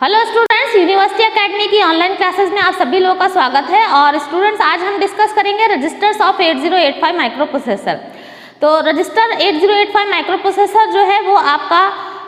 Hello students, university academy की online classes में आप सभी लोगों का स्वागत है। और स्टूडेंट्स, आज हम डिस्कस करेंगे रजिस्टर्स ऑफ 8085 माइक्रो प्रोसेसर। तो रजिस्टर 8085 माइक्रो प्रोसेसर जो है वो आपका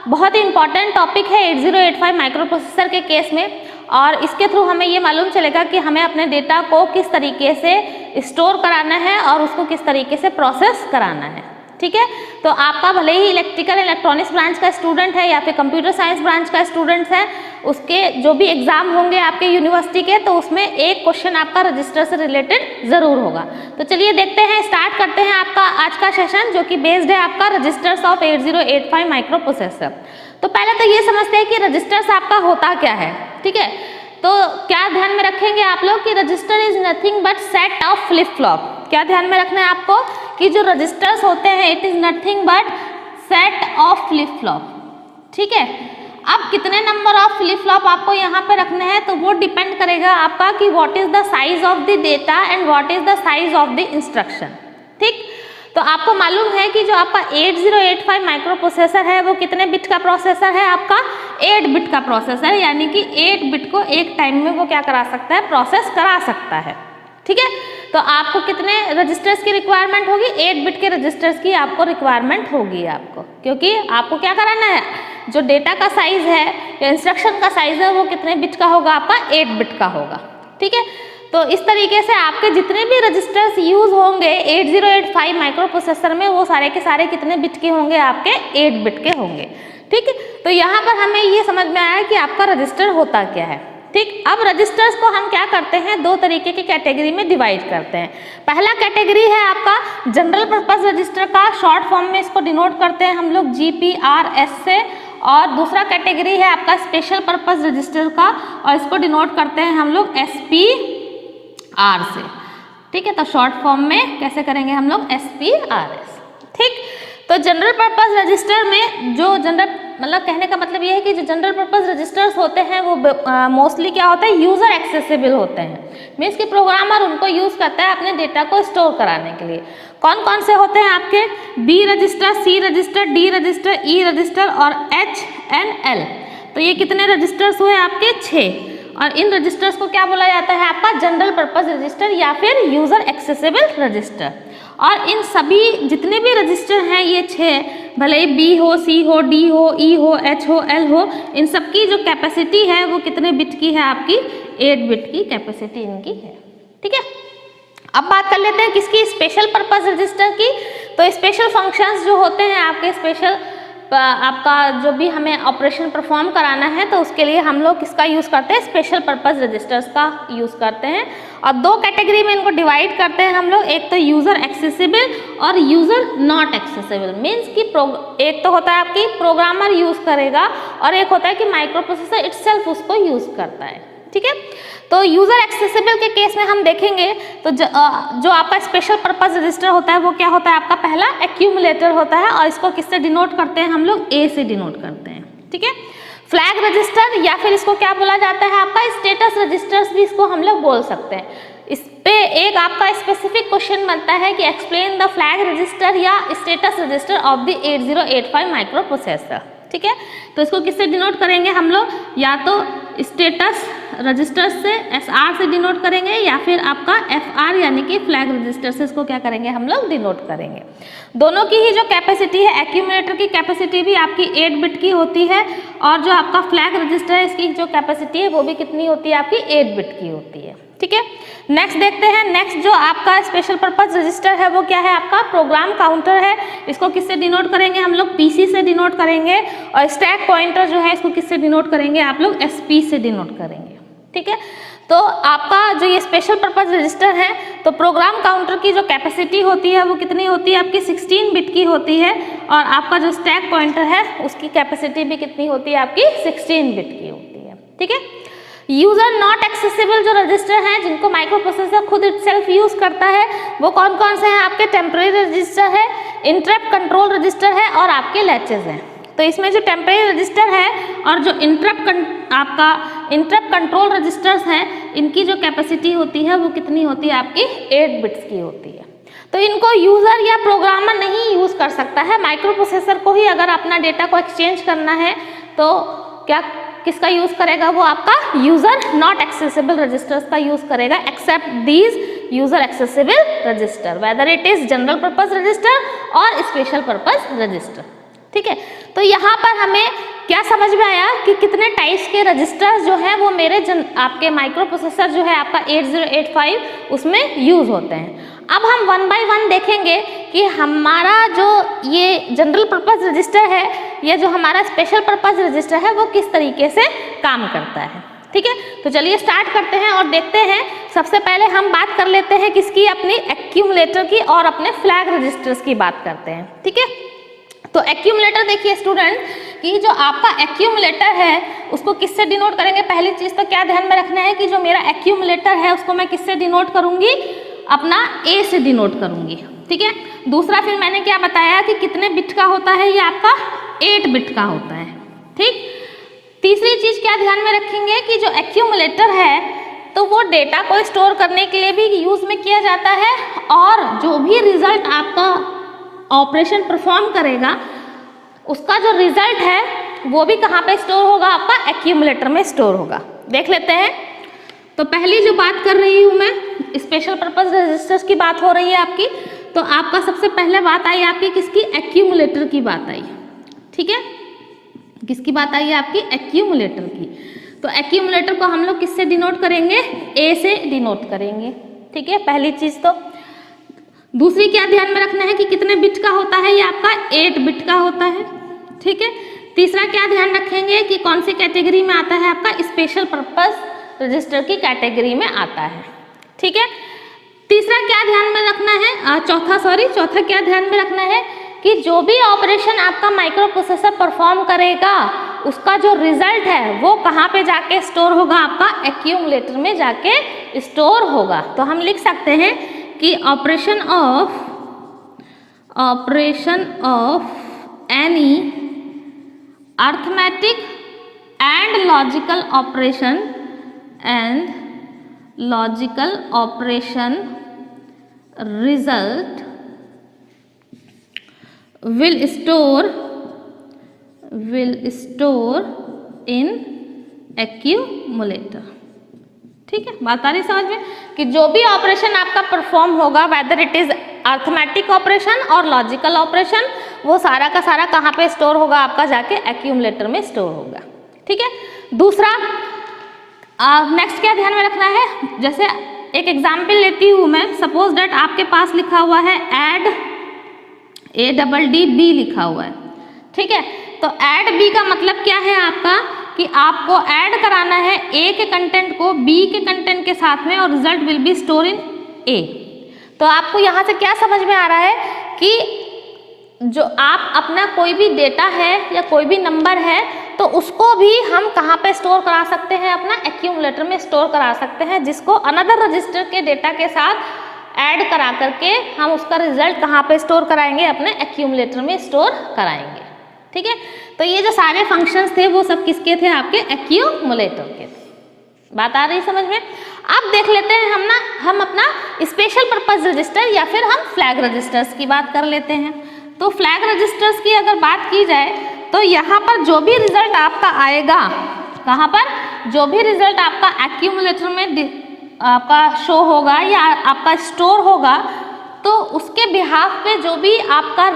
बहुत ही इंपॉर्टेंट टॉपिक है 8085 माइक्रो प्रोसेसर के केस में। और इसके थ्रू हमें ये मालूम चलेगा कि हमें अपने डेटा को किस तरीके से स्टोर कराना है और उसको किस तरीके से प्रोसेस कराना है। ठीक है, तो आपका भले ही इलेक्ट्रिकल इलेक्ट्रॉनिक्स ब्रांच का स्टूडेंट है या फिर कंप्यूटर साइंस ब्रांच का स्टूडेंट है, उसके जो भी एग्जाम होंगे आपके यूनिवर्सिटी के, तो उसमें एक क्वेश्चन आपका रजिस्टर से रिलेटेड जरूर होगा। तो चलिए देखते हैं, स्टार्ट करते हैं आपका आज का सेशन जो कि बेस्ड है आपका रजिस्टर्स ऑफ 8085 माइक्रो प्रोसेसर। तो पहले तो ये समझते हैं कि रजिस्टर्स आपका होता क्या है। ठीक है, तो क्या ध्यान में रखेंगे आप लोग कि register is nothing but set of flip flop. क्या ध्यान में रखना है आपको कि जो रजिस्टर्स होते हैं it is nothing but set of flip flop. ठीक है, अब कितने नंबर ऑफ फ्लिप फ्लॉप आपको यहाँ पे रखने हैं तो वो डिपेंड करेगा आपका कि what is the size of the data and what is the size of the instruction. ठीक, तो आपको मालूम है कि जो आपका 8085 माइक्रो प्रोसेसर है वो कितने बिट का प्रोसेसर है, आपका 8 बिट का प्रोसेसर, यानी कि 8 बिट को एक टाइम में वो क्या करा सकता है, प्रोसेस करा सकता है। ठीक है, तो आपको कितने रजिस्टर्स की रिक्वायरमेंट होगी, 8 बिट के रजिस्टर्स की आपको रिक्वायरमेंट होगी आपको, क्योंकि आपको क्या कराना है, जो डेटा का साइज है या इंस्ट्रक्शन का साइज है वो कितने बिट का होगा, आपका 8 बिट का होगा। ठीक है, तो इस तरीके से आपके जितने भी रजिस्टर्स यूज होंगे 8085 माइक्रो प्रोसेसर में वो सारे के सारे कितने बिट के होंगे, आपके 8 बिट के होंगे। ठीक है, तो यहाँ पर हमें ये समझ में आया कि आपका रजिस्टर होता क्या है। ठीक, अब रजिस्टर्स को हम क्या करते हैं, दो तरीके की कैटेगरी में डिवाइड करते हैं। पहला कैटेगरी है आपका जनरल पर्पस रजिस्टर का, शॉर्ट फॉर्म में इसको डिनोट करते हैं हम लोग GPRS से। और दूसरा कैटेगरी है आपका स्पेशल पर्पस रजिस्टर का और इसको डिनोट करते हैं हम लोग SPR से। ठीक है, तो शॉर्ट फॉर्म में कैसे करेंगे हम लोग, SPRS। ठीक, तो जनरल पर्पस रजिस्टर में जो जनरल मतलब कहने का मतलब ये है कि जो जनरल पर्पस रजिस्टर्स होते हैं वो मोस्टली क्या होता है, यूजर एक्सेसिबल होते हैं। मीन्स कि प्रोग्रामर उनको यूज करता है अपने डेटा को स्टोर कराने के लिए। कौन कौन से होते हैं आपके, B register, C register, D register, E register और HNL। तो ये कितने रजिस्टर्स हुए आपके, 6। और इन रजिस्टर्स को क्या बोला जाता है, आपका जनरल पर्पस रजिस्टर या फिर यूजर एक्सेसिबल रजिस्टर। और इन सभी जितने भी रजिस्टर हैं ये 6, भले ही B हो, C हो, D हो, E हो, H हो, L हो, इन सबकी जो कैपेसिटी है वो कितने बिट की है, आपकी 8 बिट की कैपेसिटी इनकी है। ठीक है, अब बात कर लेते हैं किसकी, स्पेशल पर्पस रजिस्टर की। तो स्पेशल फंक्शंस जो होते हैं आपके, स्पेशल आपका जो भी हमें ऑपरेशन परफॉर्म कराना है तो उसके लिए हम लोग किसका यूज़ करते हैं, स्पेशल पर्पस रजिस्टर्स का यूज़ करते हैं। और दो कैटेगरी में इनको डिवाइड करते हैं हम लोग, एक तो यूज़र एक्सेसिबल और यूज़र नॉट एक्सेसिबल। मीन्स कि एक तो होता है आपकी प्रोग्रामर यूज़ करेगा और एक होता है कि माइक्रो प्रोसेसर इटसेल्फ उसको यूज़ करता है। ठीक है, तो यूजर एक्सेसिबल के केस में हम देखेंगे तो जो आपका स्पेशल पर्पस रजिस्टर होता है वो क्या होता है, आपका पहला एक्यूमुलेटर होता है और इसको किससे डिनोट करते हैं हम लोग, A से डिनोट करते हैं। ठीक है, फ्लैग रजिस्टर या फिर इसको क्या बोला जाता है, आपका स्टेटस रजिस्टर्स भी इसको हम लोग बोल सकते हैं। इस पे एक आपका स्पेसिफिक क्वेश्चन बनता है कि एक्सप्लेन द फ्लैग रजिस्टर या status register of the 8085 micro processor. ठीक है, तो इसको किससे डिनोट करेंगे हम लोग, या तो स्टेटस रजिस्टर से SR से डिनोट करेंगे या फिर आपका FR यानी कि फ्लैग रजिस्टर से इसको क्या करेंगे हम लोग, डिनोट करेंगे। दोनों की ही जो कैपेसिटी है, एक्यूमुलेटर की कैपेसिटी भी आपकी 8 बिट की होती है और जो आपका फ्लैग रजिस्टर है इसकी जो कैपेसिटी है वो भी कितनी होती है, आपकी 8 बिट की होती है। ठीक है, नेक्स्ट देखते हैं, नेक्स्ट जो आपका स्पेशल पर्पस रजिस्टर है वो क्या है, आपका प्रोग्राम काउंटर है। इसको किससे डिनोट करेंगे हम लोग, PC से डिनोट करेंगे। और स्टैक पॉइंटर जो है इसको किससे डिनोट करेंगे, आप लोग SP से डिनोट करेंगे। ठीक है, तो आपका जो ये स्पेशल पर्पस रजिस्टर है तो प्रोग्राम काउंटर की जो कैपेसिटी होती है वो कितनी होती है, आपकी 16 बिट की होती है। और आपका जो स्टैक पॉइंटर है उसकी कैपेसिटी भी कितनी होती है, आपकी 16 बिट की होती है। ठीक है, यूजर नॉट एक्सेसिबल जो रजिस्टर हैं जिनको माइक्रो प्रोसेसर खुद इटसेल्फ यूज करता है वो कौन कौन से हैं, आपके टेम्परेरी रजिस्टर है, इंटरप्ट कंट्रोल रजिस्टर है और आपके लैचेज हैं। तो इसमें जो टेम्परेरी रजिस्टर है और जो आपका इंटरप्ट कंट्रोल रजिस्टर्स हैं इनकी जो कैपेसिटी होती है वो कितनी होती है, आपकी 8 बिट्स की होती है। तो इनको यूजर या प्रोग्रामर नहीं यूज कर सकता है, माइक्रो प्रोसेसर को ही अगर अपना डेटा को एक्सचेंज करना है तो क्या किसका यूज करेगा, वो आपका यूजर नॉट एक्सेसिबल रजिस्टर्स का यूज करेगा except these user accessible register, whether it is general purpose register और स्पेशल पर्पज रजिस्टर। ठीक है, तो यहाँ पर हमें क्या समझ में आया कि कितने टाइप्स के रजिस्टर्स जो हैं वो मेरे आपके माइक्रो प्रोसेसर जो है आपका 8085 उसमें यूज होते हैं। अब हम वन बाय वन देखेंगे कि हमारा जो ये जनरल पर्पज रजिस्टर है या जो हमारा स्पेशल पर्पज रजिस्टर है वो किस तरीके से काम करता है। ठीक है, तो चलिए स्टार्ट करते हैं और देखते हैं। सबसे पहले हम बात कर लेते हैं किसकी, अपनी एक्यूमुलेटर की और अपने फ्लैग रजिस्टर्स की बात करते हैं। ठीक है, तो एक्यूमुलेटर देखिए स्टूडेंट कि जो आपका एक्यूमुलेटर है उसको किससे डिनोट करेंगे। पहली चीज तो क्या ध्यान में रखना है कि जो मेरा एक्यूमुलेटर है उसको मैं किससे डिनोट करूंगी, अपना ए से डिनोट करूंगी। ठीक है, दूसरा फिर मैंने क्या बताया कि कितने बिट का होता है, ये आपका 8 बिट का होता है। ठीक, तीसरी चीज क्या ध्यान में रखेंगे कि जो एक्यूमुलेटर है तो वो डेटा को स्टोर करने के लिए भी यूज में किया जाता है और जो भी रिजल्ट आपका ऑपरेशन परफॉर्म करेगा उसका जो रिजल्ट है वो भी कहाँ पे स्टोर होगा, आपका एक्यूमुलेटर में स्टोर होगा। देख लेते हैं। तो पहली जो बात कर रही हूँ मैं, स्पेशल पर्पज रजिस्टर्स की बात हो रही है आपकी, तो आपका सबसे पहले बात आई आपकी किसकी, एक्यूमुलेटर की बात आई। ठीक है, किसकी बात आई है आपकी, एक्यूमुलेटर की। तो एक्यूमुलेटर को हम लोग किससे डिनोट करेंगे, ए से डिनोट करेंगे। ठीक है, पहली चीज। तो दूसरी क्या ध्यान में रखना है कि कितने बिट का होता है, ये आपका 8 बिट का होता है। ठीक है, तीसरा क्या ध्यान रखेंगे कि कौन सी कैटेगरी में आता है, आपका स्पेशल पर्पस रजिस्टर की कैटेगरी में आता है। ठीक है, तीसरा क्या ध्यान में रखना है, चौथा क्या ध्यान में रखना है कि जो भी ऑपरेशन आपका माइक्रो प्रोसेसर परफॉर्म करेगा उसका जो रिजल्ट है वो कहाँ पे जाके स्टोर होगा, आपका एक्यूमुलेटर में जाके स्टोर होगा। तो हम लिख सकते हैं कि operation of any arithmetic and logical operation result will store in accumulator। ठीक है, बात आ रही समझ में कि जो भी ऑपरेशन आपका परफॉर्म होगा, weather it is arithmetic operation और लॉजिकल ऑपरेशन, वो सारा का सारा कहाँ पे स्टोर होगा, आपका जाके एक्यूमुलेटर में स्टोर होगा। ठीक है, दूसरा नेक्स्ट क्या ध्यान में रखना है, जैसे एक एग्जाम्पल लेती हूँ मैं। सपोज दैट आपके पास लिखा हुआ है ऐड ADD B लिखा हुआ है। ठीक है, तो ऐड B का मतलब क्या है आपका कि आपको ऐड कराना है A के कंटेंट को B के कंटेंट के साथ में और result will be store in A। तो आपको यहाँ से क्या समझ में आ रहा है कि जो आप अपना कोई भी डेटा है या कोई भी नंबर है तो उसको भी हम कहाँ पे स्टोर करा सकते हैं, अपना एक्यूमुलेटर में स्टोर करा सकते हैं, जिसको अनदर रजिस्टर के डेटा के साथ ऐड करा करके हम उसका रिजल्ट कहाँ पे स्टोर कराएंगे, अपने एक्यूमुलेटर में स्टोर कराएंगे। ठीक है, तो ये जो सारे फंक्शंस थे वो सब किसके थे, आपके एक्यूमुलेटर के थे। बात आ रही समझ में। अब देख लेते हैं हम अपना स्पेशल पर्पज रजिस्टर या फिर हम फ्लैग रजिस्टर्स की बात कर लेते हैं। तो फ्लैग रजिस्टर्स की अगर बात की जाए तो यहाँ पर जो भी रिजल्ट आपका आएगा, कहाँ पर, जो भी रिजल्ट आपका एक्यूमुलेटर में आपका शो होगा या आपका स्टोर होगा, तो उसके बिहाफ पे जो भी आपका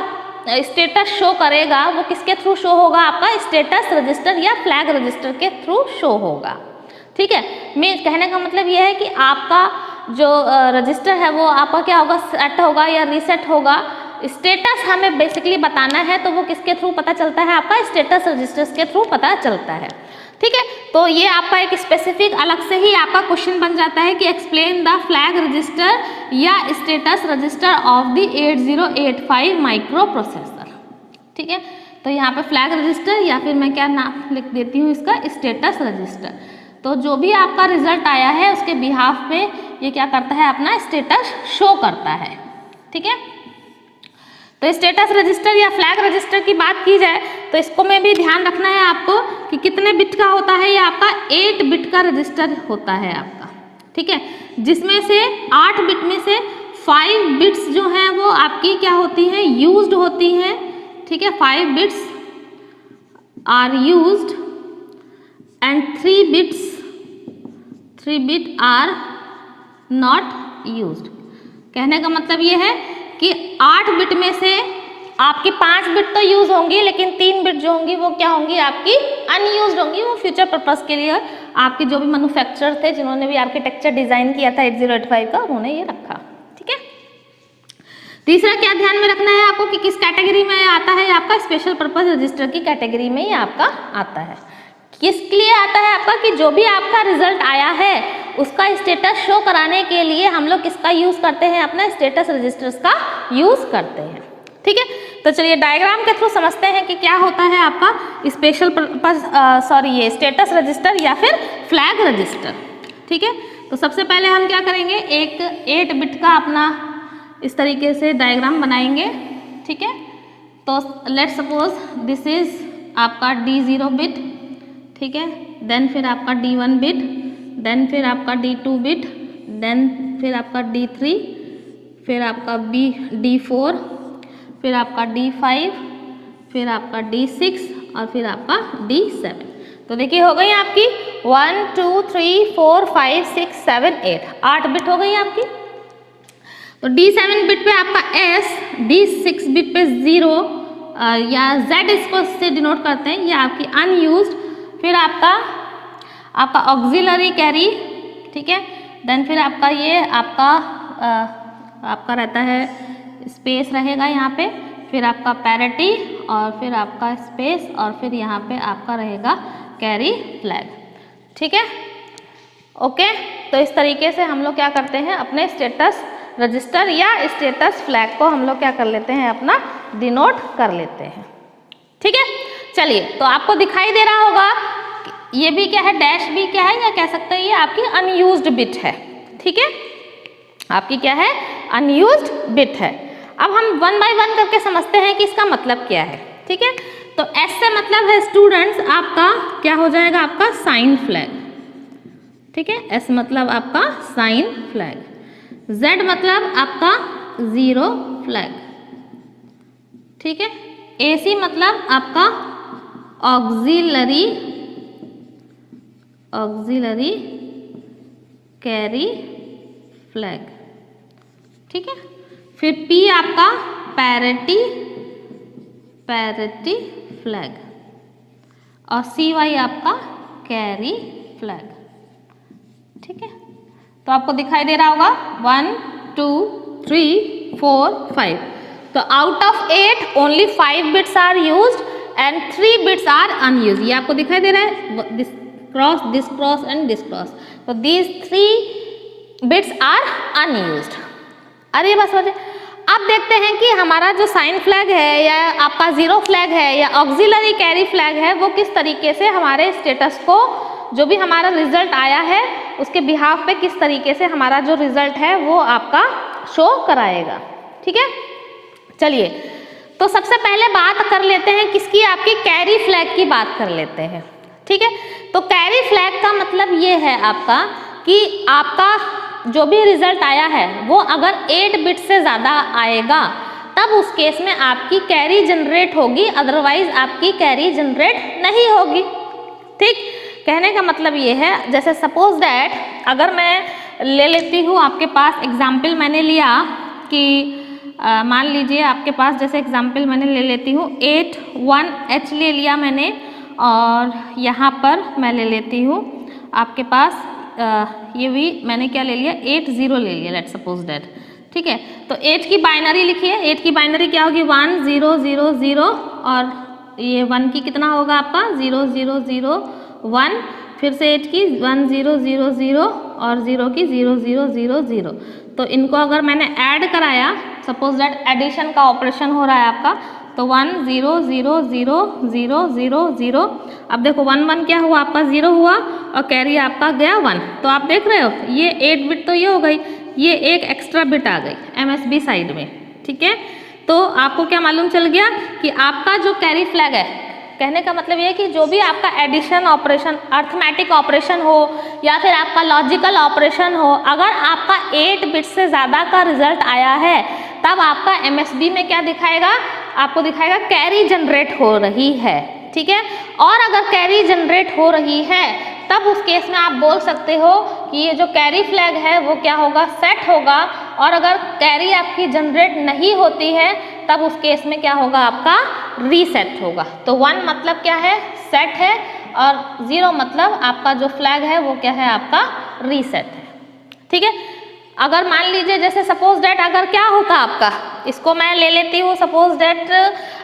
स्टेटस शो करेगा वो किसके थ्रू शो होगा, आपका स्टेटस रजिस्टर या फ्लैग रजिस्टर के थ्रू शो होगा। ठीक है, मैं कहने का मतलब यह है कि आपका जो रजिस्टर है वो आपका क्या होगा, सेट होगा या रीसेट होगा। स्टेटस हमें बेसिकली बताना है तो वो किसके थ्रू पता चलता है, आपका स्टेटस रजिस्टर्स के थ्रू पता चलता है। ठीक है, तो ये आपका एक स्पेसिफिक अलग से ही आपका क्वेश्चन बन जाता है कि एक्सप्लेन द फ्लैग रजिस्टर या status register of the 8085 micro processor. ठीक है, तो यहाँ पे फ्लैग रजिस्टर या फिर मैं क्या नाम लिख देती हूँ इसका, स्टेटस रजिस्टर। तो जो भी आपका रिजल्ट आया है उसके बिहाफ पे ये क्या करता है, अपना स्टेटस शो करता है। ठीक है, तो स्टेटस रजिस्टर या फ्लैग रजिस्टर की बात की जाए तो इसको में भी ध्यान रखना है आपको कि कितने बिट का होता है। ये आपका 8 बिट का रजिस्टर होता है आपका। ठीक है, जिसमें से 8 बिट में से 5 बिट्स जो हैं वो आपकी क्या होती हैं, यूज्ड होती हैं। ठीक है, 5 bits are used and 3 bit are not used। कहने का मतलब ये है कि 8 बिट में से आपकी 5 बिट तो यूज होंगी, लेकिन 3 बिट जो होंगी वो क्या होंगी, आपकी अनयूज्ड होंगी। वो फ्यूचर पर्पस के लिए आपके जो भी मैन्युफैक्चरर थे, जिन्होंने भी आर्किटेक्चर डिजाइन किया था 8085 का, उन्होंने ये रखा। ठीक है। तीसरा क्या ध्यान में रखना है आपको कि किस कैटेगरी में आता है, आपका स्पेशल पर्पस रजिस्टर की कैटेगरी में ही आपका आता है। किस लिए आता है आपका, कि जो भी आपका रिजल्ट आया है उसका स्टेटस शो कराने के लिए हम लोग किसका यूज करते हैं, अपना स्टेटस रजिस्टर्स का यूज करते हैं। ठीक है। तो चलिए डायग्राम के थ्रू समझते हैं कि क्या होता है आपका स्पेशल पर्पस ये स्टेटस रजिस्टर या फिर फ्लैग रजिस्टर। ठीक है। तो सबसे पहले हम क्या करेंगे, एक 8 बिट का अपना इस तरीके से डायग्राम बनाएंगे। ठीक है। तो लेट्स सपोज दिस इज आपका D0 बिट। ठीक है। देन फिर आपका D1 बिट, देन फिर आपका D2 बिट, देन फिर आपका D3, फिर आपका D4, फिर आपका D5, फिर आपका D6 और फिर आपका D7। तो देखिए हो गई आपकी 1 2 3 4 5 6 7 8 बिट हो गई आपकी। तो D7 बिट पे आपका S, D6 बिट पे 0 या Z इसको से डिनोट करते हैं, ये आपकी अनयूज्ड। फिर आपका ऑक्सिलरी कैरी। ठीक है। देन फिर आपका ये आपका रहता है स्पेस रहेगा यहाँ पे, फिर आपका पैरिटी और फिर आपका स्पेस और फिर यहाँ पे आपका रहेगा कैरी फ्लैग। ठीक है। ओके। तो इस तरीके से हम लोग क्या करते हैं, अपने स्टेटस रजिस्टर या स्टेटस फ्लैग को हम लोग क्या कर लेते हैं, अपना डिनोट कर लेते हैं। ठीक है। चलिए, तो आपको दिखाई दे रहा होगा ये भी क्या है, डैश भी क्या है, या कह सकते हैं ये आपकी अनयूज्ड बिट है। ठीक है। आपकी क्या है, अनयूज्ड बिट है। अब हम 1 बाय 1 करके समझते हैं कि इसका मतलब क्या है। ठीक है। तो एस से मतलब है स्टूडेंट्स आपका क्या हो जाएगा, आपका साइन फ्लैग। ठीक है। एस मतलब आपका साइन फ्लैग, जेड मतलब आपका 0 फ्लैग। ठीक है। एसी मतलब आपका ऑक्सिलरी कैरी फ्लैग। ठीक है। फिर पी आपका पैरिटी फ्लैग और CY आपका कैरी फ्लैग। ठीक है। तो आपको दिखाई दे रहा होगा 1 2 3 4 5। तो out of 8 only 5 bits are used and 3 bits are unused. ये आपको दिखाई दे रहा है, this cross and this cross. तो दीज 3 बिट्स आर अनयूज्ड। अरे बस वजह। अब देखते हैं कि हमारा जो साइन फ्लैग है या आपका 0 फ्लैग है या ऑक्सिलरी कैरी फ्लैग है, वो किस तरीके से हमारे स्टेटस को, जो भी हमारा रिजल्ट आया है उसके बिहाफ पे किस तरीके से हमारा जो रिजल्ट है वो आपका शो कराएगा। ठीक है। चलिए, तो सबसे पहले बात कर लेते हैं किसकी, आपकी कैरी फ्लैग की बात कर लेते हैं। ठीक है। तो कैरी फ्लैग का मतलब ये है आपका कि आपका जो भी रिजल्ट आया है वो अगर 8 बिट से ज़्यादा आएगा तब उस केस में आपकी कैरी जनरेट होगी, अदरवाइज आपकी कैरी जनरेट नहीं होगी। ठीक। कहने का मतलब ये है, जैसे सपोज दैट अगर मैं ले लेती हूँ आपके पास एग्जाम्पल मैंने लिया कि मान लीजिए आपके पास जैसे एग्जाम्पल मैंने ले लेती हूँ 81H ले लिया मैंने, और यहाँ पर मैं ले लेती हूँ आपके पास ये भी मैंने क्या ले लिया 80 ले लिया, लेट्स सपोज दैट। ठीक है। तो 8 की बाइनरी लिखिए, 8 की बाइनरी क्या होगी 1 0 0 0 और ये 1 की कितना होगा आपका 0 0 0 1, फिर से 8 की 1 0 0 0 और 0 की 0 0 0 0। तो इनको अगर मैंने ऐड कराया, सपोज दैट एडिशन का ऑपरेशन हो रहा है आपका, तो 1 0 0 0 0 0 0। अब देखो 1 1 क्या हुआ आपका 0 हुआ और कैरी आपका गया 1। तो आप देख रहे हो ये 8 बिट तो ये हो गई, ये एक एक्स्ट्रा बिट आ गई MSB साइड में। ठीक है। तो आपको क्या मालूम चल गया कि आपका जो कैरी फ्लैग है, कहने का मतलब ये है कि जो भी आपका एडिशन ऑपरेशन, अर्थमेटिक ऑपरेशन हो या फिर आपका लॉजिकल ऑपरेशन हो, अगर आपका 8 बिट से ज़्यादा का रिजल्ट आया है तब आपका MSB में क्या दिखाएगा, आपको दिखाएगा कैरी जनरेट हो रही है। ठीक है। और अगर कैरी जनरेट हो रही है तब उस केस में आप बोल सकते हो कि ये जो कैरी फ्लैग है वो क्या होगा, सेट होगा। और अगर कैरी आपकी जनरेट नहीं होती है तब उस केस में क्या होगा, आपका रीसेट होगा। तो 1 मतलब क्या है, सेट है, और 0 मतलब आपका जो फ्लैग है वो क्या है, आपका रीसेट है। ठीक है। अगर मान लीजिए जैसे सपोज डेट अगर क्या होता आपका, इसको मैं ले लेती हूँ, सपोज डेट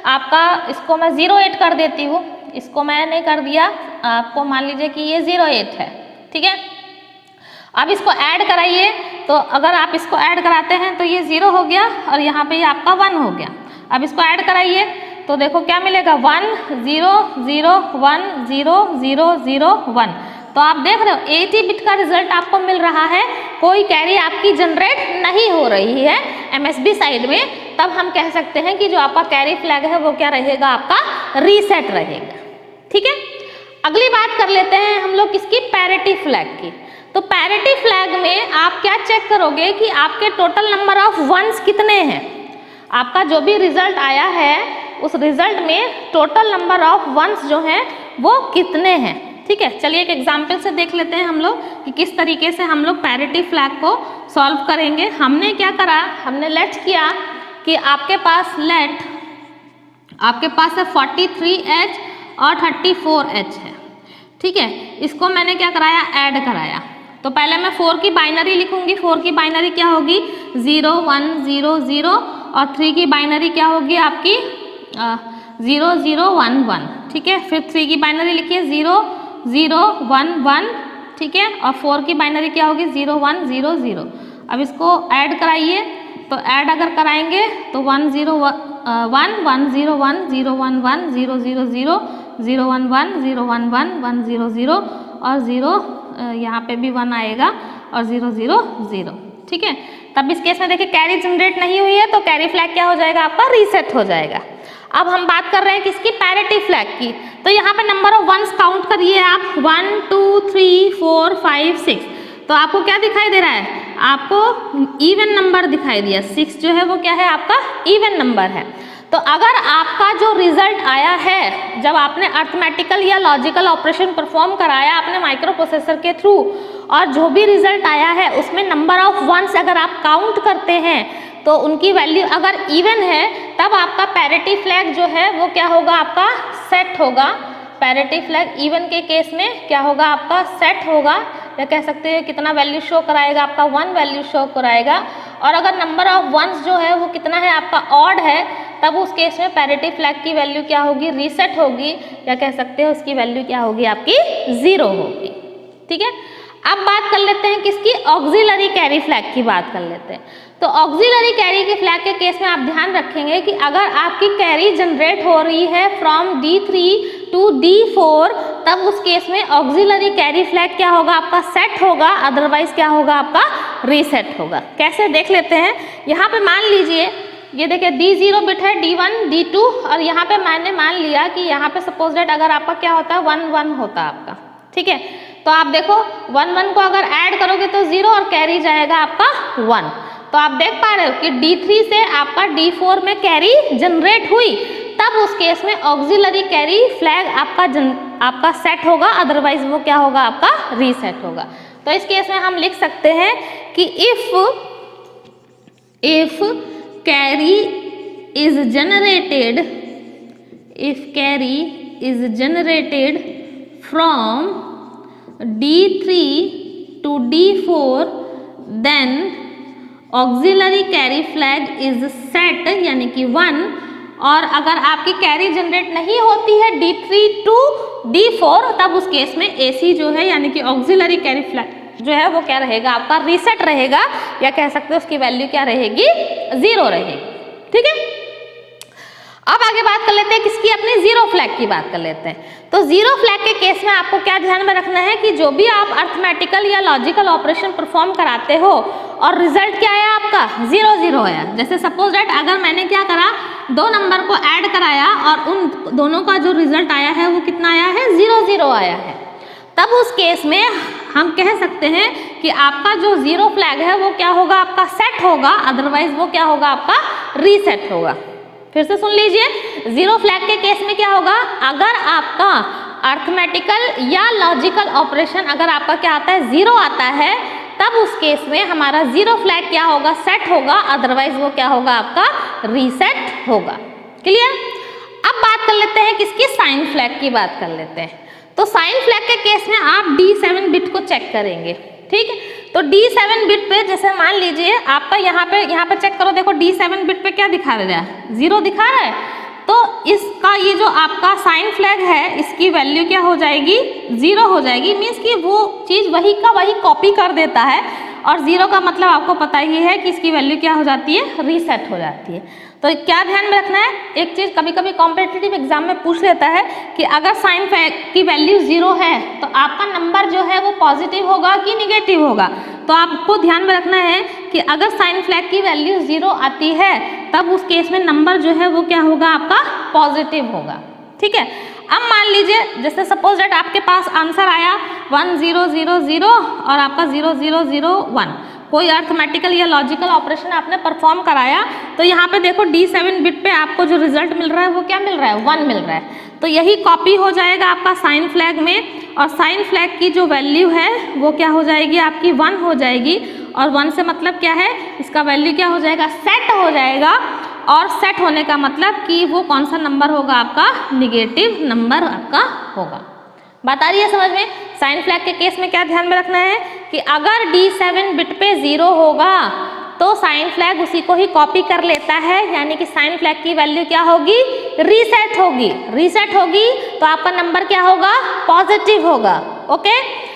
आपका इसको मैं 08 कर देती हूँ, इसको मैं नहीं कर दिया, आपको मान लीजिए कि ये 08 है। ठीक है। अब इसको ऐड कराइए, तो अगर आप इसको ऐड कराते हैं तो ये 0 हो गया और यहाँ पे ये आपका 1 हो गया। अब इसको ऐड कराइए तो देखो क्या मिलेगा, 1 0 0 1 0 0 0 1। तो आप देख रहे हो 80 बिट का रिजल्ट आपको मिल रहा है, कोई कैरी आपकी जनरेट नहीं हो रही है एमएसबी साइड में। तब हम कह सकते हैं कि जो आपका कैरी फ्लैग है वो क्या रहेगा, आपका रीसेट रहेगा। ठीक है। अगली बात कर लेते हैं हम लोग किसकी, पैरिटी फ्लैग की। तो पैरिटी फ्लैग में आप क्या चेक करोगे कि आपके टोटल नंबर ऑफ वंस कितने हैं। आपका जो भी रिजल्ट आया है उस रिजल्ट में टोटल नंबर ऑफ वंस जो हैं वो कितने हैं। ठीक है। चलिए एक एग्जाम्पल से देख लेते हैं हम लोग कि किस तरीके से हम लोग पैरिटी फ्लैग को सॉल्व करेंगे। हमने क्या करा, हमने लेट किया कि आपके पास है 43H और 34H है। ठीक है। इसको मैंने क्या कराया, ऐड कराया। तो पहले मैं 4 की बाइनरी लिखूंगी। 4 की बाइनरी क्या होगी, 0 1 0 0, और 3 की बाइनरी क्या होगी आपकी 0 0 1 1। ठीक है। फिर 3 की बाइनरी लिखिए 0 0 1 1। ठीक है। और 4 की बाइनरी क्या होगी 0 1 0 0। अब इसको ऐड कराइए, तो ऐड अगर कराएंगे तो 1 0 1 1 0 1 0 1 1 0 0 0 0 1 1 0 1 1 1 0 0 और 0 यहाँ पे भी 1 आएगा और 0 0 0। ठीक है। तब इस केस में देखिए कैरी जनरेट नहीं हुई है तो कैरी फ्लैग क्या हो जाएगा, आपका रीसेट हो जाएगा। अब हम बात कर रहे हैं किसकी, पैरिटी फ्लैग की। तो यहाँ पे नंबर ऑफ वंस काउंट करिए आप, 1 2 3 4 5 6। तो आपको क्या दिखाई दे रहा है, आपको इवन नंबर दिखाई दिया। 6 जो है वो क्या है, आपका इवन नंबर है। तो अगर आपका जो रिजल्ट आया है जब आपने अर्थमेटिकल या लॉजिकल ऑपरेशन परफॉर्म कराया अपने माइक्रो प्रोसेसर के थ्रू, और जो भी रिजल्ट आया है उसमें नंबर ऑफ वंस अगर आप काउंट करते हैं तो उनकी वैल्यू अगर इवन है तब आपका पैरिटी फ्लैग जो है वो क्या होगा, आपका सेट होगा। पैरिटी फ्लैग इवन के केस में क्या होगा, आपका सेट होगा, या कह सकते हैं कितना वैल्यू शो कराएगा, आपका 1 वैल्यू शो कराएगा। और अगर नंबर ऑफ वंस जो है वो कितना है, आपका ऑड है, तब उस केस में पैरिटी फ्लैग की वैल्यू क्या होगी, रीसेट होगी, या कह सकते हैं उसकी वैल्यू क्या होगी, आपकी 0 होगी। ठीक है। अब बात कर लेते हैं किसकी, ऑक्सिलरी कैरी फ्लैग की बात कर लेते हैं। तो ऑक्सिलरी कैरी के फ्लैग के केस में आप ध्यान रखेंगे कि अगर आपकी कैरी जनरेट हो रही है फ्रॉम D3 टू D4 तब उस केस में ऑक्सिलरी कैरी फ्लैग क्या होगा, आपका सेट होगा, अदरवाइज क्या होगा, आपका रीसेट होगा। कैसे देख लेते हैं। यहाँ पे मान लीजिए ये देखिए D0 बिट है, D1 D2, और यहाँ पे मैंने मान लिया कि यहाँ पे सपोज डेट अगर आपका क्या होता है 1 1 होता है आपका। ठीक है। तो आप देखो 1 1 को अगर ऐड करोगे तो 0 और कैरी जाएगा आपका 1। तो आप देख पा रहे हो कि D3 से आपका D4 में कैरी जनरेट हुई, तब उस केस में ऑक्सिलरी कैरी फ्लैग आपका सेट होगा, अदरवाइज वो क्या होगा, आपका रीसेट होगा। तो इस केस में हम लिख सकते हैं कि if carry is generated from D3 to D4 then auxiliary carry flag is set यानी कि 1। और अगर आपकी कैरी जनरेट नहीं होती है D3 to D4 तब उस केस में AC जो है यानी कि ऑक्सिलरी कैरी फ्लैग जो है वो क्या रहेगा, आपका रीसेट रहेगा, या कह सकते हो उसकी वैल्यू क्या रहेगी, 0 रहेगी। ठीक है। अब आगे बात कर लेते हैं किसकी, अपनी 0 फ्लैग की बात कर लेते हैं। तो 0 फ्लैग के केस में आपको क्या ध्यान में रखना है कि जो भी आप अर्थमेटिकल या लॉजिकल ऑपरेशन परफॉर्म कराते हो और रिजल्ट क्या आया आपका 0 0 आया। जैसे सपोज दैट अगर मैंने क्या करा, 2 नंबर को ऐड कराया और उन दोनों का जो रिजल्ट आया है वो कितना आया है, 0 0 आया है, तब उस केस में हम कह सकते हैं कि आपका जो 0 फ्लैग है वो क्या होगा, आपका सेट होगा, अदरवाइज वो क्या होगा, आपका रीसेट होगा। फिर से सुन लीजिए, जीरो फ्लैग के केस में क्या होगा, अगर आपका अर्थमेटिकल या लॉजिकल ऑपरेशन अगर आपका क्या आता है, जीरो आता है, तब उस केस में हमारा जीरो फ्लैग क्या होगा, सेट होगा, अदरवाइज वो क्या होगा, आपका रीसेट होगा। क्लियर। अब बात कर लेते हैं किसकी, साइन फ्लैग की बात कर लेते हैं। तो साइन फ्लैग के केस में आप D7 बिट को चेक करेंगे, ठीक है। तो D7 बिट पे जैसे मान लीजिए आपका यहाँ पे चेक करो, देखो D7 बिट पे क्या दिखा रहा है, जीरो दिखा रहा है। तो इसका ये जो आपका साइन फ्लैग है, इसकी वैल्यू क्या हो जाएगी, जीरो हो जाएगी। मीन्स कि वो चीज़ वही का वही कॉपी कर देता है, और जीरो का मतलब आपको पता ही है कि इसकी वैल्यू क्या हो जाती है, रीसेट हो जाती है। तो क्या ध्यान में रखना है, एक चीज़ कभी कभी कॉम्पिटिटिव एग्जाम में पूछ लेता है कि अगर साइन फ्लैग की वैल्यू जीरो है तो आपका नंबर जो है वो पॉजिटिव होगा कि निगेटिव होगा। तो आपको ध्यान में रखना है कि अगर साइन फ्लैग की वैल्यू जीरो आती है तब उस केस में नंबर जो है वो क्या होगा, आपका पॉजिटिव होगा, ठीक है। अब मान लीजिए जैसे सपोज दैट आपके पास आंसर आया 1000 और आपका 0001, कोई अर्थमेटिकल या लॉजिकल ऑपरेशन आपने परफॉर्म कराया, तो यहाँ पे देखो D7 बिट पे आपको जो रिजल्ट मिल रहा है वो क्या मिल रहा है, 1 मिल रहा है। तो यही कॉपी हो जाएगा आपका साइन फ्लैग में, और साइन फ्लैग की जो वैल्यू है वो क्या हो जाएगी, आपकी 1 हो जाएगी। और 1 से मतलब क्या है, इसका वैल्यू क्या हो जाएगा, सेट हो जाएगा। और सेट होने का मतलब कि वो कौन सा नंबर होगा, आपका निगेटिव नंबर आपका होगा। बात आ रही है समझ में। साइन फ्लैग के केस में क्या ध्यान में रखना है कि अगर D7 बिट पे जीरो होगा तो साइन फ्लैग उसी को ही कॉपी कर लेता है, यानी कि साइन फ्लैग की वैल्यू क्या होगी, रीसेट होगी। रीसेट होगी तो आपका नंबर क्या होगा, पॉजिटिव होगा। ओके।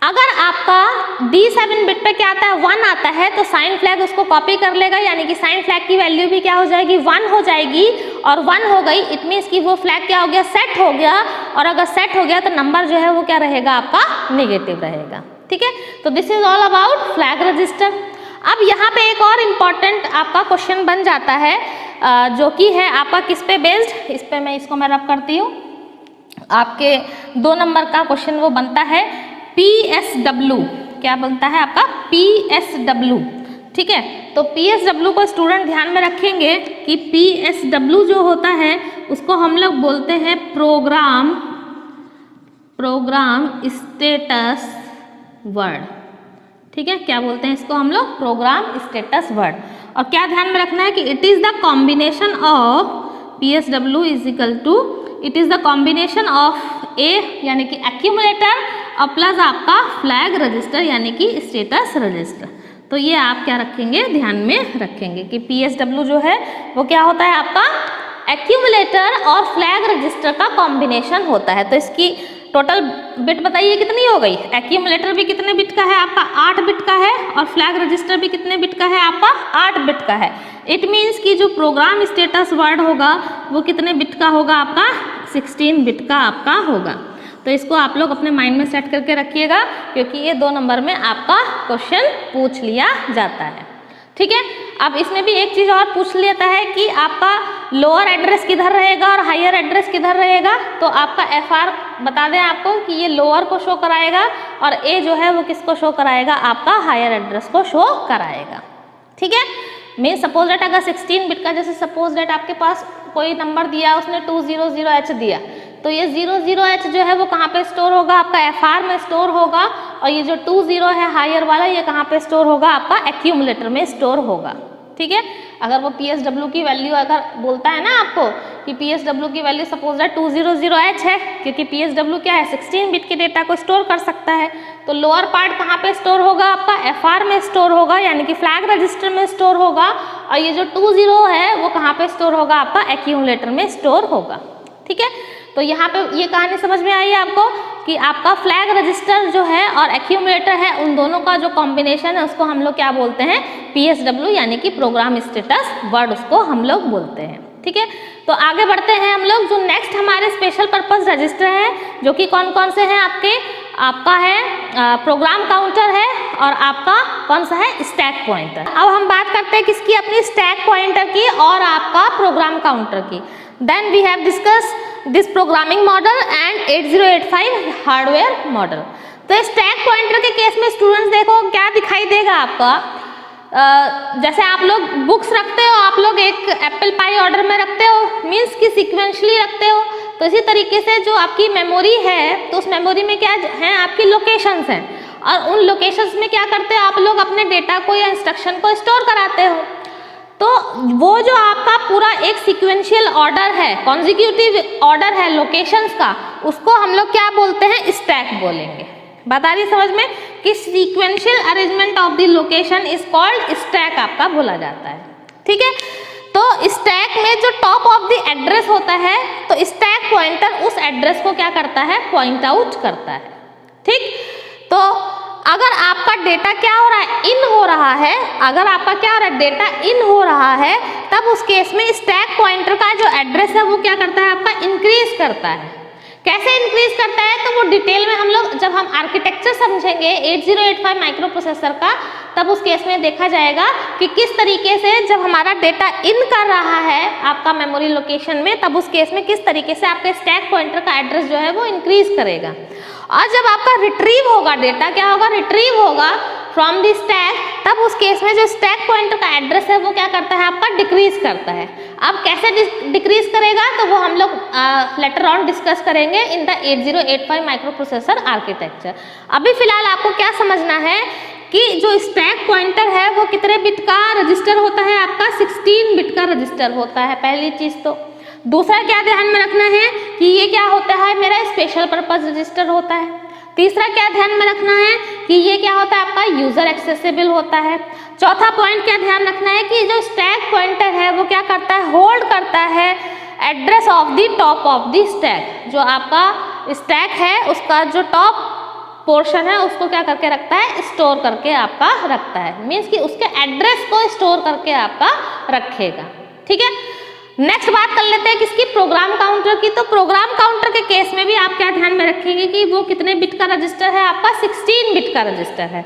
अगर आपका D7 बिट पे क्या आता है, 1 आता है, तो साइन फ्लैग उसको कॉपी कर लेगा, यानी कि साइन फ्लैग की वैल्यू भी क्या हो जाएगी, 1 हो जाएगी। और 1 हो गई, इट मीन्स कि वो फ्लैग क्या हो गया, सेट हो गया। और अगर सेट हो गया तो नंबर जो है वो क्या रहेगा, आपका निगेटिव रहेगा, ठीक है। तो this is all about flag register. अब यहाँ पे एक और इम्पॉर्टेंट आपका क्वेश्चन बन जाता है, जो कि है आपका किस पे बेस्ड, इस पे मैं इसको रब करती हूँ। आपके 2 नंबर का क्वेश्चन वो बनता है PSW, क्या बनता है आपका PSW, ठीक है। तो PSW को स्टूडेंट ध्यान में रखेंगे कि PSW जो होता है उसको हम लोग बोलते हैं प्रोग्राम स्टेटस वर्ड, ठीक है। क्या बोलते हैं इसको हम लोग, प्रोग्राम स्टेटस वर्ड। और क्या ध्यान में रखना है कि it is the combination of PSW is equal to, it is the combination of A यानी कि एक्यूमुलेटर और प्लस आपका फ्लैग रजिस्टर यानी कि स्टेटस रजिस्टर। तो ये आप क्या रखेंगे, ध्यान में रखेंगे कि PSW जो है वो क्या होता है, आपका एक्यूमुलेटर और फ्लैग रजिस्टर का कॉम्बिनेशन होता है। तो इसकी टोटल बिट बताइए कितनी हो गई, एक्यूमुलेटर भी कितने बिट का है, आपका 8 बिट का है, और फ्लैग रजिस्टर भी कितने बिट का है, आपका 8 बिट का है। इट मीन्स कि जो प्रोग्राम स्टेटस वर्ड होगा वो कितने बिट का होगा, आपका 16 बिट का आपका होगा। तो इसको आप लोग अपने माइंड में सेट करके रखिएगा, क्योंकि ये 2 नंबर में आपका क्वेश्चन पूछ लिया जाता है, ठीक है। अब इसमें भी एक चीज़ और पूछ लेता है कि आपका लोअर एड्रेस किधर रहेगा और हायर एड्रेस किधर रहेगा। तो आपका FR बता दें आपको कि ये लोअर को शो कराएगा, और A जो है वो किसको शो कराएगा, आपका हायर एड्रेस को शो कराएगा, ठीक है। मीन सपोज डेट अगर 16 बिट का, जैसे सपोज डेट आपके पास कोई नंबर दिया, उसने 200H दिया, तो ये 00H जो है वो कहाँ पे स्टोर होगा, आपका FR में स्टोर होगा। और ये जो 20 है हायर वाला, ये कहाँ पे स्टोर होगा, आपका एक्यूमुलेटर में स्टोर होगा, ठीक है। अगर वो PSW की वैल्यू अगर बोलता है ना आपको कि PSW की वैल्यू सपोज दैट 200H है, क्योंकि PSW क्या है, 16 बिट के डेटा को स्टोर कर सकता है। तो लोअर पार्ट कहाँ पे स्टोर होगा, आपका FR में स्टोर होगा, यानी कि फ्लैग रजिस्टर में स्टोर होगा। और ये जो 20 है वो कहाँ पे स्टोर होगा, आपका एक्यूमुलेटर में स्टोर होगा, ठीक है। तो यहाँ पे ये कहानी समझ में आई है आपको कि आपका फ्लैग रजिस्टर जो है और एक्यूमुलेटर है, उन दोनों का जो कॉम्बिनेशन है उसको हम लोग क्या बोलते हैं, PSW यानी कि प्रोग्राम स्टेटस वर्ड उसको हम लोग बोलते हैं, ठीक है। तो आगे बढ़ते हैं हम लोग, जो नेक्स्ट हमारे स्पेशल पर्पस रजिस्टर है, जो कि कौन कौन से हैं आपके, आपका है प्रोग्राम काउंटर है, और आपका कौन सा है, स्टैक पॉइंटर। अब हम बात करते हैं किसकी, अपनी स्टैक पॉइंटर की और आपका प्रोग्राम काउंटर की। Then we have discuss this programming model and 8085 hardware model. तो स्टैक पॉइंटर के केस में स्टूडेंट्स देखो क्या दिखाई देगा आपका, जैसे आप लोग बुक्स रखते हो, आप लोग एक एप्पल पाई ऑर्डर में रखते हो, मीन्स कि सीक्वेंशली रखते हो। तो इसी तरीके से जो आपकी मेमोरी है, तो उस मेमोरी में क्या है, आपकी लोकेशंस हैं, और उन लोकेशंस में क्या करते हो आप लोग, अपने डेटा को या इंस्ट्रक्शन को स्टोर कराते हो। तो वो जो आपका पूरा एक सीक्वेंशियल ऑर्डर है, कॉन्जिक्यूटिव ऑर्डर है लोकेशंस का, उसको हम लोग क्या बोलते हैं, स्टैक बोलेंगे। बात आ रही है समझ में कि sequential arrangement of the location is called stack आपका बोला जाता है। ठीक है, तो स्टैक में जो टॉप ऑफ द एड्रेस होता है, तो स्टैक पॉइंटर उस एड्रेस को क्या करता है, पॉइंट आउट करता है। ठीक, तो अगर आपका डेटा क्या हो रहा है, इन हो रहा है, अगर आपका क्या हो रहा है, डेटा इन हो रहा है, तब उस केस में स्टैक पॉइंटर का जो एड्रेस है वो क्या करता है, आपका इंक्रीज करता है। कैसे इंक्रीज करता है, तो वो डिटेल में हम लोग जब हम आर्किटेक्चर समझेंगे 8085 माइक्रो प्रोसेसर का, तब उस केस में देखा जाएगा कि किस तरीके से जब हमारा डेटा इन कर रहा है आपका मेमोरी लोकेशन में, तब उस केस में किस तरीके से आपके स्टैक पॉइंटर का एड्रेस जो है वो इंक्रीज करेगा। और जब आपका रिट्रीव होगा डेटा, क्या होगा, रिट्रीव होगा फ्रॉम द स्टैक, तब उस केस में जो स्टैक पॉइंटर का एड्रेस है वो क्या करता है, आपका डिक्रीज करता है। अब कैसे डिक्रीज करेगा, तो वो हम लोग लेटर ऑन डिस्कस करेंगे in the 8085 micro processor architecture. अभी फिलहाल आपको क्या समझना है कि जो स्टैक पॉइंटर है वो कितने बिट का रजिस्टर होता है, आपका 16 बिट का रजिस्टर होता है, पहली चीज। तो दूसरा क्या ध्यान में रखना है कि ये क्या होता है, मेरा स्पेशल पर्पज रजिस्टर होता है। तीसरा क्या ध्यान में रखना है कि ये क्या होता है, आपका यूजर एक्सेसिबल होता है। चौथा पॉइंट क्या ध्यान रखना है कि जो स्टैक पॉइंटर है वो क्या करता है, होल्ड करता है address of the top of the stack. जो आपका स्टैक है उसका जो टॉप पोर्शन है उसको क्या करके रखता है, स्टोर करके आपका रखता है, मीन्स कि उसके एड्रेस को स्टोर करके आपका रखेगा। ठीक है, नेक्स्ट बात कर लेते हैं किसकी, प्रोग्राम काउंटर की। तो प्रोग्राम काउंटर के केस में भी आप क्या ध्यान में रखेंगे कि वो कितने बिट का रजिस्टर है, आपका 16 बिट का रजिस्टर है।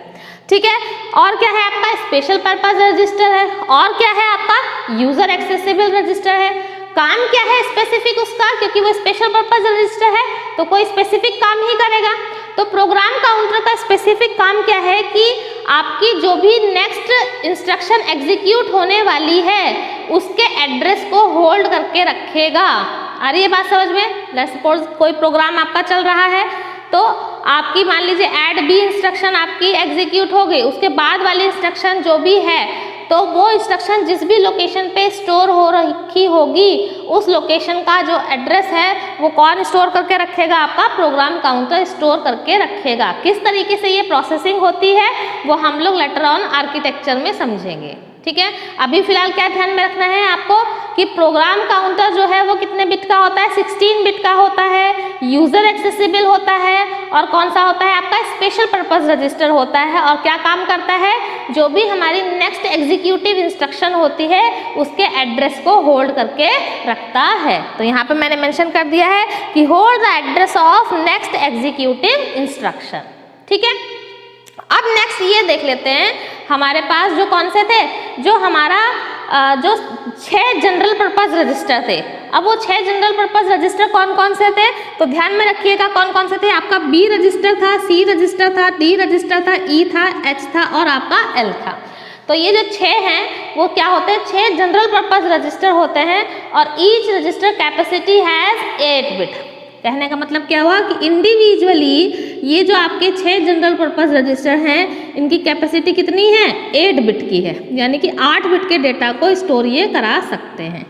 ठीक है, और क्या है, आपका स्पेशल पर्पज रजिस्टर है, और क्या है, आपका यूजर एक्सेसिबल रजिस्टर है। काम क्या है स्पेसिफिक उसका, क्योंकि वो स्पेशल पर्पज रजिस्टर है तो कोई स्पेसिफिक काम ही करेगा। तो प्रोग्राम काउंटर का स्पेसिफिक काम क्या है कि आपकी जो भी नेक्स्ट इंस्ट्रक्शन एग्जीक्यूट होने वाली है उसके एड्रेस को होल्ड करके रखेगा। आ रही है बात समझ में। लेट्स सपोज कोई प्रोग्राम आपका चल रहा है, तो आपकी मान लीजिए ऐड बी इंस्ट्रक्शन आपकी एग्जीक्यूट हो गई, उसके बाद वाली इंस्ट्रक्शन जो भी है, तो वो इंस्ट्रक्शन जिस भी लोकेशन पे स्टोर हो रखी होगी उस लोकेशन का जो एड्रेस है वो कौन स्टोर करके रखेगा, आपका प्रोग्राम काउंटर स्टोर करके रखेगा। किस तरीके से ये प्रोसेसिंग होती है वो हम लोग लेटर ऑन आर्किटेक्चर में समझेंगे। ठीक है, अभी फिलहाल क्या ध्यान में रखना है आपको कि प्रोग्राम काउंटर जो है वो कितने बिट का होता है, 16 बिट का होता है, यूजर एक्सेसिबल होता है, और कौन सा होता है, आपका स्पेशल पर्पस रजिस्टर होता है। और क्या काम करता है, जो भी हमारी नेक्स्ट एग्जीक्यूटिव इंस्ट्रक्शन होती है उसके एड्रेस को होल्ड करके रखता है। तो यहाँ पे मैंने मेंशन कर दिया है कि hold the address of next executive instruction. ठीक है, अब नेक्स्ट ये देख लेते हैं हमारे पास जो कौन से थे, जो हमारा जो 6 जनरल पर्पस रजिस्टर थे। अब वो 6 जनरल पर्पस रजिस्टर कौन कौन से थे, तो ध्यान में रखिएगा कौन कौन से थे। आपका बी रजिस्टर था, सी रजिस्टर था, डी रजिस्टर था, ई था, एच था और आपका एल था। तो ये जो 6 हैं वो क्या होते हैं, 6 जनरल पर्पस रजिस्टर होते हैं, और each resistor capacity has 8 bit. कहने का मतलब क्या हुआ कि इंडिविजुअली ये जो आपके 6 जनरल पर्पस रजिस्टर हैं इनकी कैपेसिटी कितनी है, 8 बिट की है, यानी कि 8 बिट के डेटा को स्टोर ये करा सकते हैं।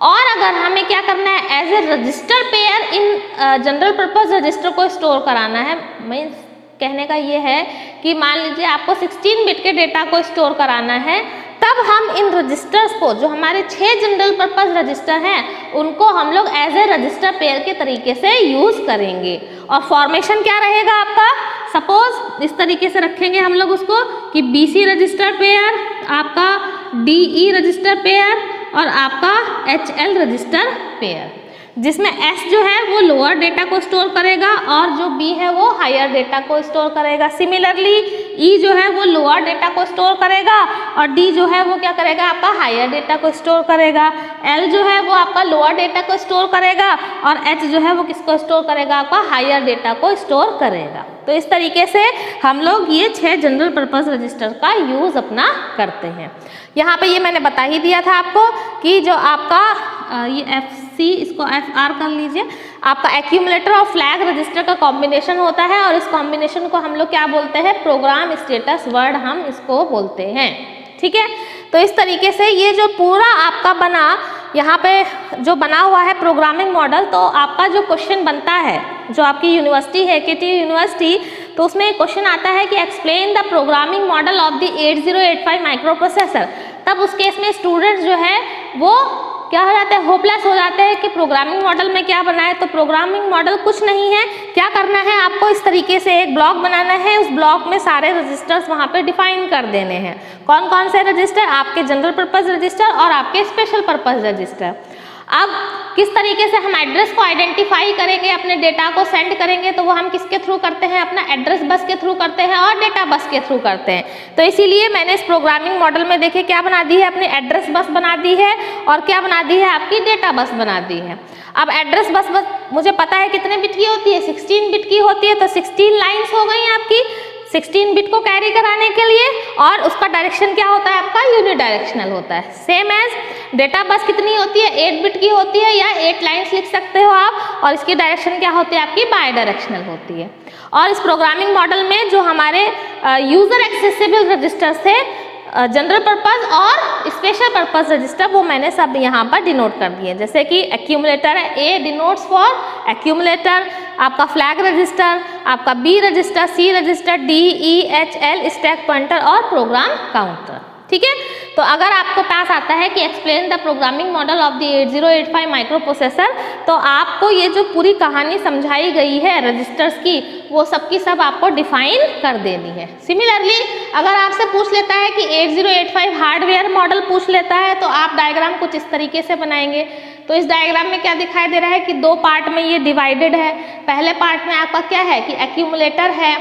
और अगर हमें क्या करना है, as a register pair in general purpose register को स्टोर कराना है, मीन्स कहने का ये है कि मान लीजिए आपको 16 बिट के डेटा को स्टोर कराना है, तब हम इन रजिस्टर्स को, जो हमारे 6 जनरल पर्पस रजिस्टर हैं, उनको हम लोग एज ए रजिस्टर पेयर के तरीके से यूज़ करेंगे। और फॉर्मेशन क्या रहेगा आपका, सपोज इस तरीके से रखेंगे हम लोग उसको कि BC रजिस्टर पेयर, आपका DE रजिस्टर पेयर और आपका HL रजिस्टर पेयर। जिसमें S जो है वो लोअर डेटा को स्टोर करेगा और जो B है वो हायर डेटा को स्टोर करेगा। सिमिलरली E जो है वो लोअर डेटा को स्टोर करेगा और D जो है वो क्या करेगा, आपका हायर डेटा को स्टोर करेगा। L जो है वो आपका लोअर डेटा को स्टोर करेगा और H जो है वो किसको स्टोर करेगा, आपका हायर डेटा को स्टोर करेगा। तो इस तरीके से हम लोग ये 6 जनरल पर्पस रजिस्टर का यूज़ अपना करते हैं। यहाँ पे ये मैंने बता ही दिया था आपको कि जो आपका ये FC, इसको FR कर लीजिए, आपका एक्यूमुलेटर और फ्लैग रजिस्टर का कॉम्बिनेशन होता है और इस कॉम्बिनेशन को हम लोग क्या बोलते हैं, प्रोग्राम स्टेटस वर्ड हम इसको बोलते हैं। ठीक है, तो इस तरीके से ये जो पूरा आपका बना, यहाँ पे जो बना हुआ है प्रोग्रामिंग मॉडल, तो आपका जो क्वेश्चन बनता है, जो आपकी यूनिवर्सिटी है KTU यूनिवर्सिटी, तो उसमें एक क्वेश्चन आता है कि explain the programming model of the 8085 micro processor. तब उस केस में स्टूडेंट्स जो है वो क्या हो जाते हैं, होपलेस हो जाते हैं कि प्रोग्रामिंग मॉडल में क्या बना है। तो प्रोग्रामिंग मॉडल कुछ नहीं है, क्या करना है आपको, इस तरीके से एक ब्लॉक बनाना है, उस ब्लॉक में सारे रजिस्टर्स वहाँ पे डिफाइन कर देने हैं। कौन कौन से रजिस्टर, आपके जनरल पर्पस रजिस्टर और आपके स्पेशल पर्पस रजिस्टर। अब किस तरीके से हम एड्रेस को आइडेंटिफाई करेंगे, अपने डेटा को सेंड करेंगे, तो वो हम किसके थ्रू करते हैं, अपना एड्रेस बस के थ्रू करते हैं और डेटा बस के थ्रू करते हैं। तो इसीलिए मैंने इस प्रोग्रामिंग मॉडल में देखिए क्या बना दी है, अपनी एड्रेस बस बना दी है और क्या बना दी है, आपकी डेटा बस बना दी है। अब एड्रेस बस मुझे पता है कितने बिट की होती है, 16 बिट की होती है, तो 16 लाइन्स हो गई आपकी 16 बिट को कैरी कराने के लिए, और उसका डायरेक्शन क्या होता है, आपका यूनिडायरेक्शनल होता है। सेम एज डेटा बस कितनी होती है, 8 बिट की होती है या 8 लाइन्स लिख सकते हो आप, और इसकी डायरेक्शन क्या होती है, आपकी बाय डायरेक्शनल होती है। और इस प्रोग्रामिंग मॉडल में जो हमारे यूजर एक्सेसिबल रजिस्टर्स थे, जनरल पर्पस और स्पेशल पर्पस रजिस्टर, वो मैंने सब यहाँ पर डिनोट कर दिए। जैसे कि एक्यूमुलेटर है, A डिनोट्स फॉर एक्यूमुलेटर, आपका फ्लैग रजिस्टर, आपका B register, C register, D, E, H, L stack pointer और प्रोग्राम काउंटर। ठीक है, तो अगर आपको पास आता है कि explain the programming model of the 8085 micro processor, तो आपको ये जो पूरी कहानी समझाई गई है रजिस्टर्स की, वो सब की सब आपको डिफाइन कर देनी है। सिमिलरली अगर आपसे पूछ लेता है कि 8085 हार्डवेयर मॉडल पूछ लेता है, तो आप डायग्राम कुछ इस तरीके से बनाएंगे। तो इस डायग्राम में क्या दिखाई दे रहा है कि 2 पार्ट में ये डिवाइडेड है। पहले पार्ट में आपका क्या है कि एक्यूमुलेटर है,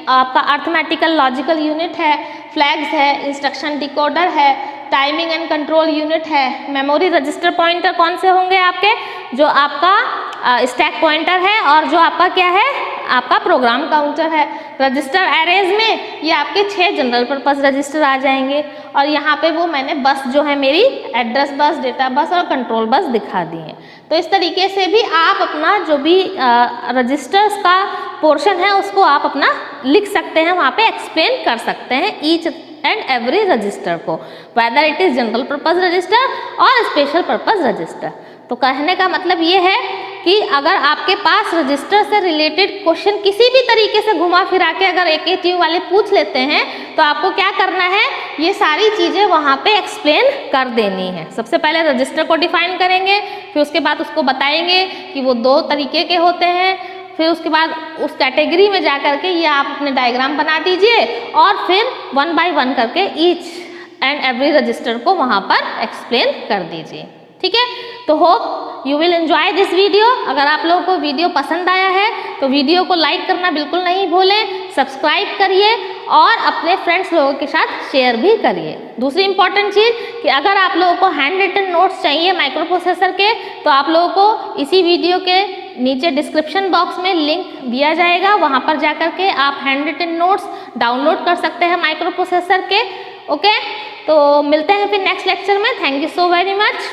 आपका अर्थमेटिकल लॉजिकल यूनिट है, फ्लैग्स है, इंस्ट्रक्शन डिकोडर है, टाइमिंग एंड कंट्रोल यूनिट है, मेमोरी रजिस्टर पॉइंटर कौन से होंगे आपके, जो आपका स्टैक पॉइंटर है और जो आपका क्या है, आपका प्रोग्राम काउंटर है। रजिस्टर एरेज में ये आपके 6 जनरल पर्पस रजिस्टर आ जाएंगे और यहाँ पे वो मैंने बस जो है मेरी एड्रेस बस, डेटा बस और कंट्रोल बस दिखा दी है। तो इस तरीके से भी आप अपना जो भी रजिस्टर्स का पोर्शन है उसको आप अपना लिख सकते हैं, वहाँ पे एक्सप्लेन कर सकते हैं ईच एंड एवरी रजिस्टर को, weather it is general purpose register और स्पेशल पर्पस रजिस्टर। तो कहने का मतलब ये है कि अगर आपके पास रजिस्टर से रिलेटेड क्वेश्चन किसी भी तरीके से घुमा फिरा के अगर AKTU वाले पूछ लेते हैं, तो आपको क्या करना है, ये सारी चीज़ें वहाँ पे एक्सप्लेन कर देनी है। सबसे पहले रजिस्टर को डिफाइन करेंगे, फिर उसके बाद उसको बताएंगे कि वो 2 तरीके के होते हैं, फिर उसके बाद उस कैटेगरी में जा करके ये आप अपने डायग्राम बना दीजिए और फिर 1 बाय 1 करके ईच एंड एवरी रजिस्टर को वहाँ पर एक्सप्लेन कर दीजिए। ठीक है, तो hope you will enjoy this video. अगर आप लोगों को वीडियो पसंद आया है तो वीडियो को लाइक करना बिल्कुल नहीं भूलें, सब्सक्राइब करिए और अपने फ्रेंड्स लोगों के साथ शेयर भी करिए। दूसरी इंपॉर्टेंट चीज़ कि अगर आप लोगों को हैंड रिटन नोट्स चाहिए माइक्रो प्रोसेसर के, तो आप लोगों को इसी वीडियो के नीचे डिस्क्रिप्शन बॉक्स में लिंक दिया जाएगा, वहाँ पर जाकर के आप हैंड रिटन नोट्स डाउनलोड कर सकते हैं माइक्रो प्रोसेसर के। ओके, तो मिलते हैं फिर नेक्स्ट लेक्चर में। Thank you so very much.